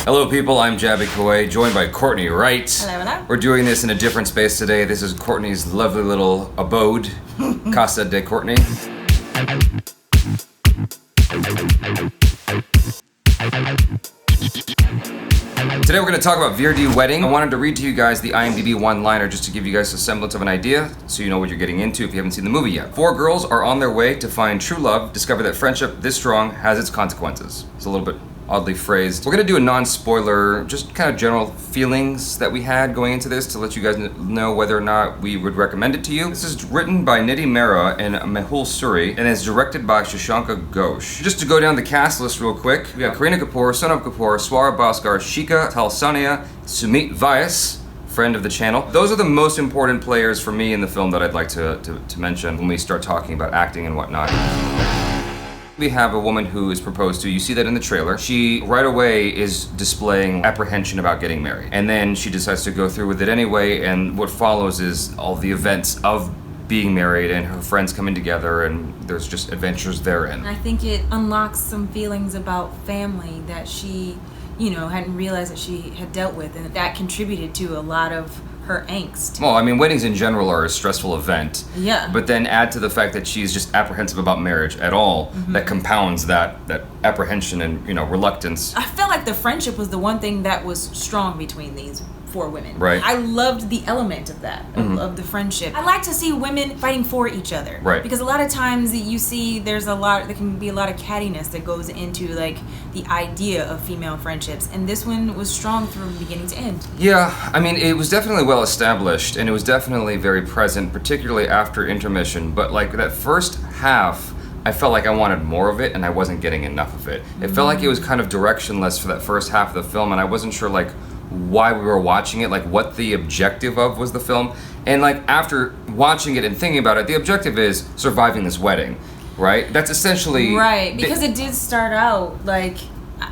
Hello people, I'm Jaby KOAY, joined by Courtney WRIGHT. Hello, hello. We're doing this in a different space today. This is Courtney's lovely little abode, Casa de Courtney. Today we're going to talk about VEERE Wedding. I wanted to read to you guys the IMDb one-liner just to give you guys a semblance of an idea so you know what you're getting into if you haven't seen the movie yet. 4 girls are on their way to find true love, discover that friendship this strong has its consequences. It's a little bit oddly phrased. We're gonna do a non-spoiler, just kind of general feelings that we had going into this to let you guys know whether or not we would recommend it to you. This is written by Nidhi Mehra and Mehul Suri and is directed by Shankar. Just to go down the cast list real quick, we got Kareena Kapoor, Sonam Kapoor, Swara Bhaskar, Shika Talsania, Sumit Vyas, friend of the channel. Those are the most important players for me in the film that I'd like to mention when we start talking about acting and whatnot. We have a woman who is proposed to. You see that in the trailer. She right away is displaying apprehension about getting married. And then she decides to go through with it anyway, and what follows is all the events of being married and her friends coming together, and there's just adventures therein. I think it unlocks some feelings about family that she, hadn't realized that she had dealt with, and that contributed to a lot of her angst. Well, I mean, weddings in general are a stressful event. Yeah. But then add to the fact that she's just apprehensive about marriage at all, that compounds that apprehension and, reluctance. I felt like the friendship was the one thing that was strong between these 4 women. Right. I loved the element of that, of the friendship. I like to see women fighting for each other. Right. Because a lot of times you see there can be a lot of cattiness that goes into like the idea of female friendships, and this one was strong from beginning to end. Yeah, I mean, it was definitely well established, and it was definitely very present, particularly after intermission, but like that first half, I felt like I wanted more of it and I wasn't getting enough of it. It felt like it was kind of directionless for that first half of the film, and I wasn't sure like why we were watching it, like what the objective of was the film. And like after watching it and thinking about it, the objective is surviving this wedding, right? That's essentially right, because it did start out like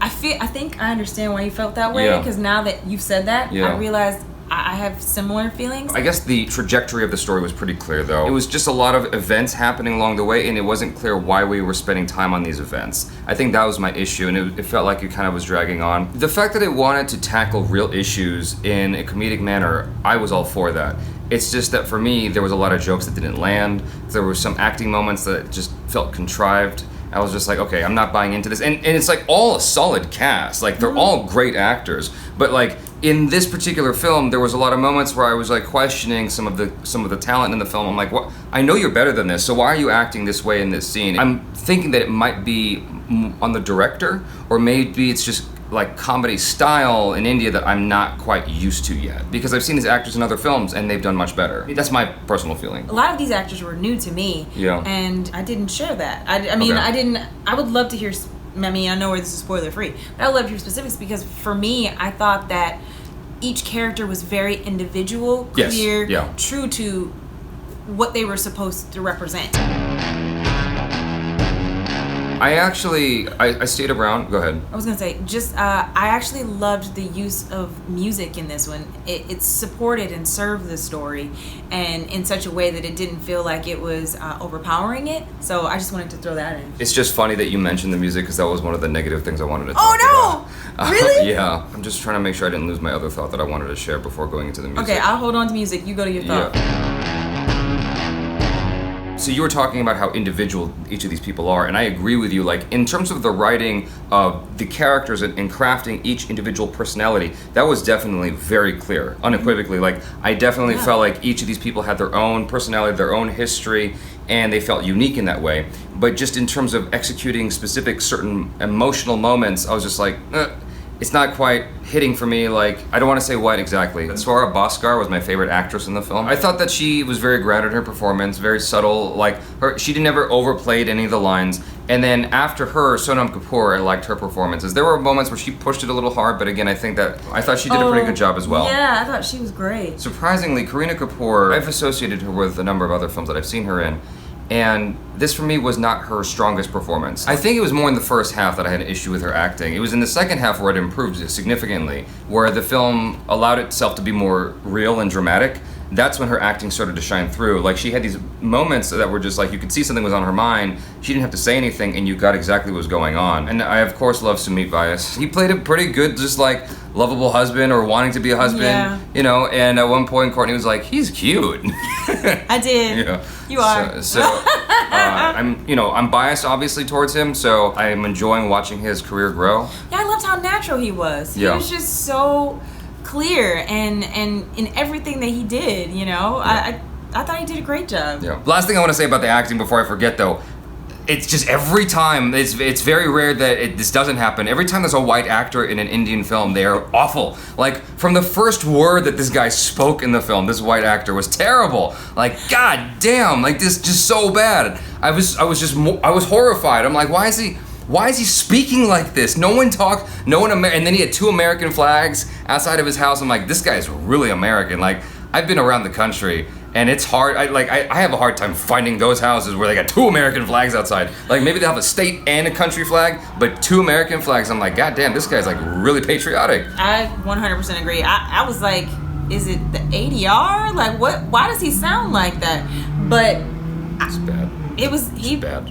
I think I understand why you felt that way, because now that you've said that, I realized I have similar feelings. I guess the trajectory of the story was pretty clear though. It was just a lot of events happening along the way, and it wasn't clear why we were spending time on these events. I think that was my issue, and it felt like it kind of was dragging on. The fact that it wanted to tackle real issues in a comedic manner, I was all for that. It's just that for me, there was a lot of jokes that didn't land. There were some acting moments that just felt contrived. I was just like, okay, I'm not buying into this. And it's like all a solid cast. Like they're all great actors. But like in this particular film, there was a lot of moments where I was like questioning some of the talent in the film. I'm like, what? I know you're better than this, so why are you acting this way in this scene? I'm thinking that it might be on the director, or maybe it's just like comedy style in India that I'm not quite used to yet, because I've seen these actors in other films and they've done much better. That's my personal feeling. A lot of these actors were new to me, and I didn't share that. I mean, I would love to hear, I know where this is spoiler free, but I would love to hear specifics, because for me, I thought that each character was very individual, clear, true to what they were supposed to represent. I stayed around. Go ahead. I was gonna say, I actually loved the use of music in this one. It supported and served the story, and in such a way that it didn't feel like it was overpowering it. So I just wanted to throw that in. It's just funny that you mentioned the music, because that was one of the negative things I wanted to talk about. Oh no! Really? Yeah. I'm just trying to make sure I didn't lose my other thought that I wanted to share before going into the music. Okay, I'll hold on to music. You go to your thought. So you were talking about how individual each of these people are, and I agree with you. Like in terms of the writing of the characters and crafting each individual personality, that was definitely very clear, unequivocally. Like I definitely felt like each of these people had their own personality, their own history, and they felt unique in that way. But just in terms of executing specific certain emotional moments, I was just like, it's not quite hitting for me. Like, I don't want to say what exactly. Swara Bhaskar was my favorite actress in the film. I thought that she was very grounded in her performance, very subtle. Like, she never overplayed any of the lines. And then after her, Sonam Kapoor, I liked her performances. There were moments where she pushed it a little hard, but again, I thought she did a pretty good job as well. Yeah, I thought she was great. Surprisingly, Kareena Kapoor, I've associated her with a number of other films that I've seen her in. And this for me was not her strongest performance. I think it was more in the first half that I had an issue with her acting. It was in the second half where it improved significantly, where the film allowed itself to be more real and dramatic. that's when her acting started to shine through. Like, she had these moments that were just like, you could see something was on her mind, she didn't have to say anything, and you got exactly what was going on. And I, of course, love Sumit Vyas. He played a pretty good, just like, lovable husband, or wanting to be a husband, you know, and at one point, Courtney was like, he's cute. I did. Yeah. You are. I'm biased, obviously, towards him, so I'm enjoying watching his career grow. Yeah, I loved how natural he was. He was just so clear and in everything that he did, you know. I thought he did a great job. Yeah. Last thing I want to say about the acting before I forget, though, it's just every time, it's very rare that this doesn't happen. Every time there's a white actor in an Indian film, they are awful. Like, from the first word that this guy spoke in the film, this white actor was terrible. Like, god damn, like, this just so bad. I was horrified. I'm like, why is he speaking like this? No one talked, and then he had 2 American flags outside of his house. I'm like, this guy is really American. Like, I've been around the country, and it's hard. I have a hard time finding those houses where they got 2 American flags outside. Like, maybe they have a state and a country flag, but 2 American flags. I'm like, god damn, this guy's like really patriotic. I 100% agree. I was like, is it the ADR? Like, what? Why does he sound like that? But it's bad. It's bad.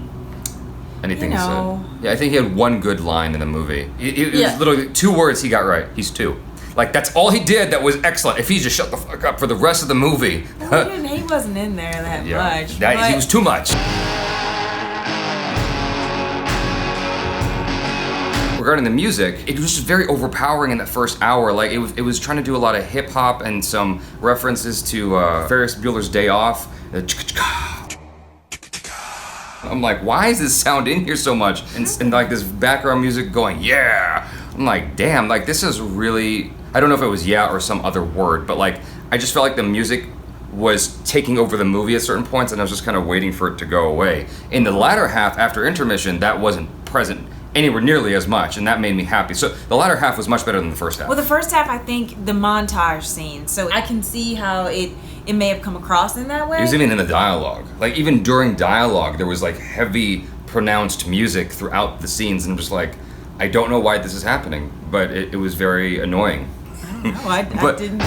Anything he said. Yeah, I think he had 1 good line in the movie. It was literally 2 words he got right. He's 2. Like, that's all he did that was excellent. If he just shut the fuck up for the rest of the movie. Well, he wasn't in there that much. He was too much. Regarding the music, it was just very overpowering in that first hour. Like, it was trying to do a lot of hip hop and some references to Ferris Bueller's Day Off. I'm like, why is this sound in here so much? And like this background music going, yeah. I'm like, damn, like this is really, I don't know if it was yeah or some other word, but like, I just felt like the music was taking over the movie at certain points, and I was just kind of waiting for it to go away. In the latter half, after intermission, that wasn't present anywhere nearly as much, and that made me happy. So the latter half was much better than the first half. Well, the first half, I think the montage scene, so I can see how it may have come across in that way. It was even in the dialogue. Like, even during dialogue, there was like heavy, pronounced music throughout the scenes, and I'm just like, I don't know why this is happening, but it was very annoying. I don't know, I didn't...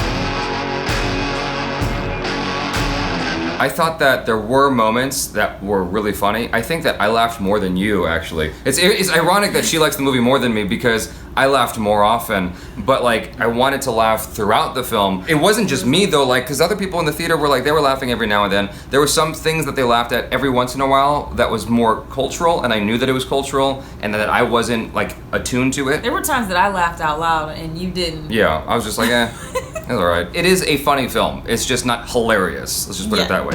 I thought that there were moments that were really funny. I think that I laughed more than you, actually. It's ironic that she likes the movie more than me, because I laughed more often, but like, I wanted to laugh throughout the film. It wasn't just me though, like, because other people in the theater were like, they were laughing every now and then. There were some things that they laughed at every once in a while that was more cultural, and I knew that it was cultural, and that I wasn't like attuned to it. There were times that I laughed out loud and you didn't. Yeah, I was just like, it's alright. It is a funny film. It's just not hilarious. Let's just put it that way.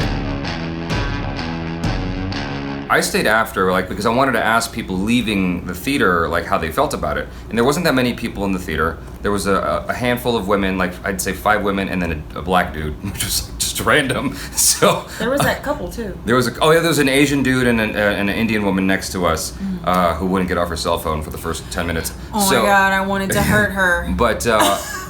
I stayed after, like, because I wanted to ask people leaving the theater, like, how they felt about it. And there wasn't that many people in the theater. There was a handful of women, like, I'd say 5 women, and then a black dude, which was like, just random. So there was that couple too. There was there was an Asian dude and an Indian woman next to us, who wouldn't get off her cell phone for the first 10 minutes. Oh my god, I wanted to hurt her. But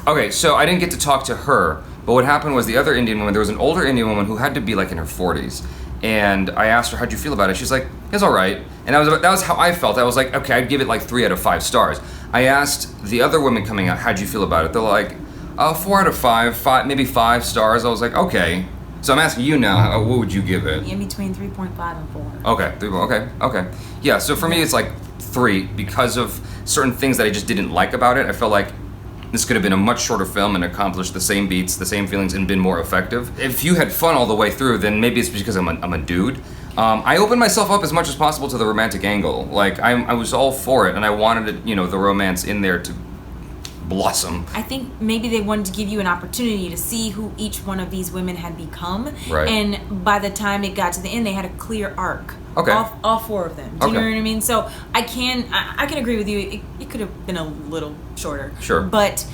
okay, so I didn't get to talk to her. But what happened was the other Indian woman, there was an older Indian woman who had to be like in her 40s. And I asked her, how'd you feel about it? She's like, it's all right. And that was how I felt. I was like, okay, I'd give it like 3 out of 5 stars. I asked the other women coming out, how'd you feel about it? They're like, 4 out of 5, maybe 5 stars. I was like, okay. So I'm asking you now, what would you give it? In between 3.5 and 4. Okay. Yeah, so for me, it's like 3 because of certain things that I just didn't like about it. I felt like this could have been a much shorter film and accomplished the same beats, the same feelings, and been more effective. If you had fun all the way through, then maybe it's because I'm a dude. I opened myself up as much as possible to the romantic angle. Like, I was all for it, and I wanted it, the romance in there to blossom. I think maybe they wanted to give you an opportunity to see who each one of these women had become. Right. And by the time it got to the end, they had a clear arc. Okay. All 4 of them. Do you know what I mean? So I can agree with you. It could have been a little shorter. Sure. But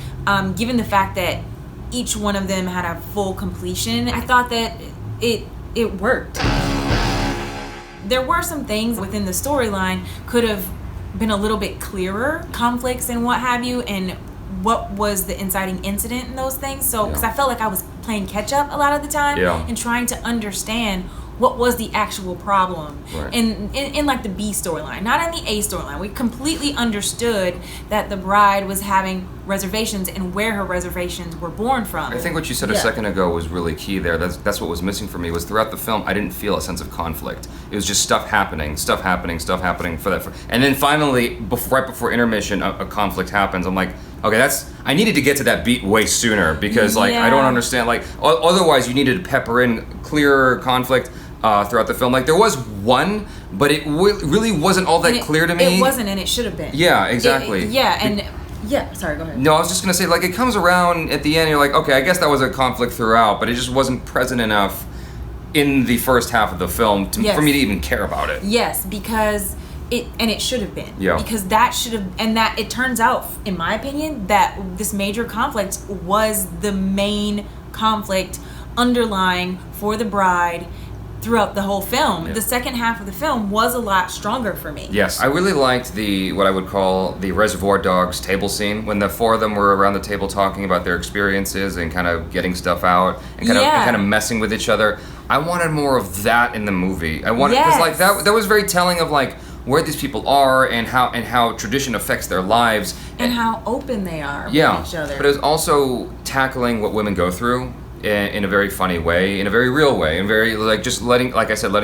given the fact that each one of them had a full completion, I thought that it worked. There were some things within the storyline could have been a little bit clearer, conflicts and what have you, and what was the inciting incident in those things. So because I felt like I was playing catch up a lot of the time and trying to understand what was the actual problem right. in like the B storyline, not in the A storyline. We completely understood that the bride was having reservations and where her reservations were born from. I think what you said a second ago was really key there. That's what was missing for me, was throughout the film I didn't feel a sense of conflict. It was just stuff happening for that. And then finally, right before intermission, a conflict happens. I'm like, okay, I needed to get to that beat way sooner, because like I don't understand, like otherwise you needed to pepper in clearer conflict throughout the film. Like there was one, but it really wasn't all that clear to me. It wasn't, and it should have been. Yeah, exactly. Sorry, go ahead. No, I was just gonna say, like, it comes around at the end, you're like, okay, I guess that was a conflict throughout, but it just wasn't present enough in the first half of the film for me to even care about it. Yes, because it should have been. Yeah. Because that should have, and that it turns out, in my opinion, that this major conflict was the main conflict underlying for the bride throughout the whole film. The second half of the film was a lot stronger for me. Yes, I really liked what I would call the Reservoir Dogs table scene, when the four of them were around the table talking about their experiences and kind of getting stuff out and kind of messing with each other. I wanted more of that in the movie. I wanted, because like that was very telling of like where these people are and how tradition affects their lives and how open they are with each other. But it was also tackling what women go through in a very funny way, in a very real way, and very like just letting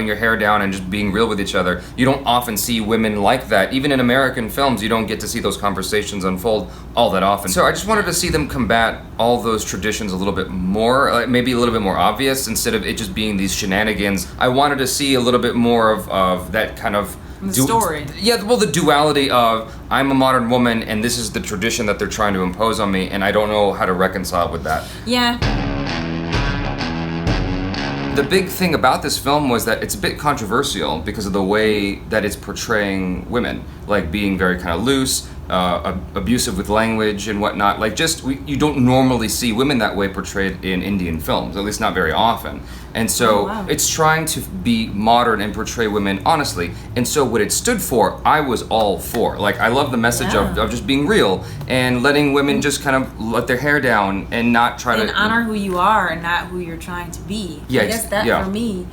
your hair down and just being real with each other. You don't often see women like that. Even in American films, you don't get to see those conversations unfold all that often. So I just wanted to see them combat all those traditions a little bit more, like maybe a little bit more obvious, instead of it just being these shenanigans. I wanted to see a little bit more of that kind of story. The duality of I'm a modern woman and this is the tradition that they're trying to impose on me, and I don't know how to reconcile with that. Yeah. The big thing about this film was that it's a bit controversial because of the way that it's portraying women, like being very kind of loose, abusive with language and whatnot. Like you don't normally see women that way portrayed in Indian films, at least not very often. And so it's trying to be modern and portray women honestly. And so what it stood for, I was all for. Like I love the message of just being real and letting women just kind of let their hair down and not try to honor who you are and not who you're trying to be. Yeah, I guess that for me,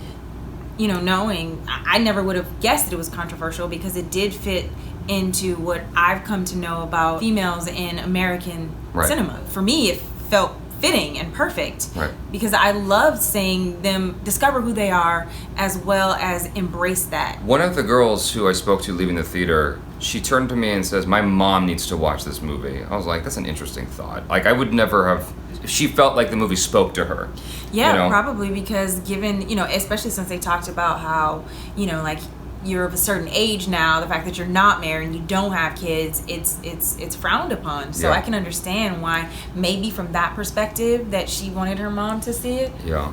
knowing, I never would have guessed that it was controversial, because it did fit into what I've come to know about females in American cinema. For me, it felt fitting and perfect, because I loved seeing them discover who they are as well as embrace that. One of the girls who I spoke to leaving the theater, she turned to me and says, my mom needs to watch this movie. I was like, that's an interesting thought. Like I would never have, she felt like the movie spoke to her. Yeah, probably because given, especially since they talked about how, like you're of a certain age now, the fact that you're not married and you don't have kids, it's frowned upon. So I can understand why maybe from that perspective that she wanted her mom to see it. Yeah.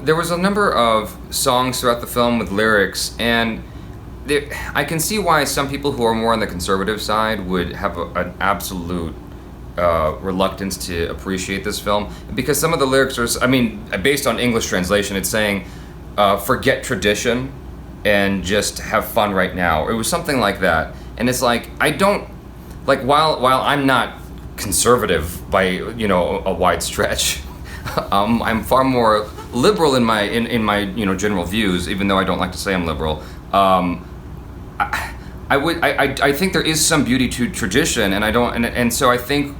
There was a number of songs throughout the film with lyrics, and I can see why some people who are more on the conservative side would have an absolute reluctance to appreciate this film, because some of the lyrics are, based on English translation, it's saying, forget tradition and just have fun right now. It was something like that. And it's like, I don't, like, while I'm not conservative by, a wide stretch, I'm far more liberal in my general views, even though I don't like to say I'm liberal. I think there is some beauty to tradition, and so I think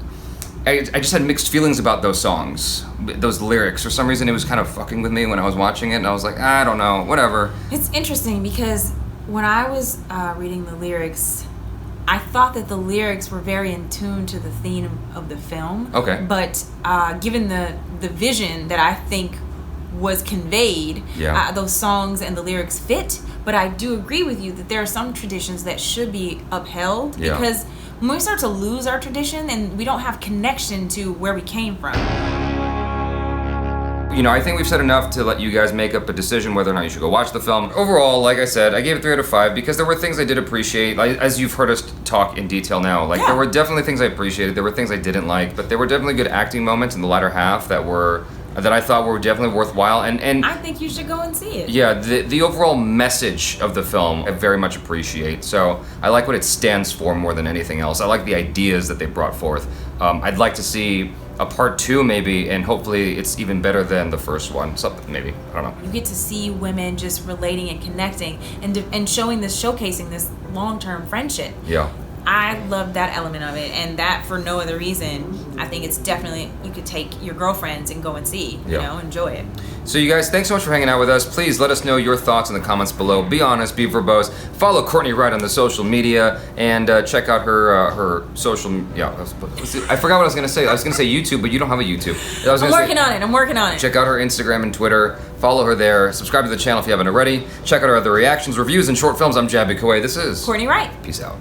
I just had mixed feelings about those songs, those lyrics. For some reason, it was kind of fucking with me when I was watching it, and I was like, I don't know, whatever. It's interesting because when I was reading the lyrics, I thought that the lyrics were very in tune to the theme of the film. Okay. But given the vision that I think was conveyed, those songs and the lyrics fit. But I do agree with you that there are some traditions that should be upheld, because when we start to lose our tradition and we don't have connection to where we came from. I think we've said enough to let you guys make up a decision whether or not you should go watch the film. Overall, like I said, I gave it 3 out of 5 because there were things I did appreciate, as you've heard us talk in detail now. There were definitely things I appreciated, there were things I didn't like, but there were definitely good acting moments in the latter half that were that I thought were definitely worthwhile, and I think you should go and see it. Yeah, the overall message of the film I very much appreciate. So I like what it stands for more than anything else. I like the ideas that they brought forth. I'd like to see a part 2 maybe, and hopefully it's even better than the first one. Something maybe, I don't know. You get to see women just relating and connecting and showcasing this long-term friendship. Yeah. I love that element of it, and that for no other reason. I think it's definitely, you could take your girlfriends and go and see, you know, enjoy it. So you guys, thanks so much for hanging out with us. Please let us know your thoughts in the comments below. Be honest, be verbose. Follow Courtney Wright on the social media, and check out her social. Yeah, I forgot what I was gonna say. I was gonna say YouTube, but you don't have a YouTube. I'm working on it. Check out her Instagram and Twitter. Follow her there. Subscribe to the channel if you haven't already. Check out our other reactions, reviews, and short films. I'm Jaby KOAY. This is Courtney Wright. Peace out.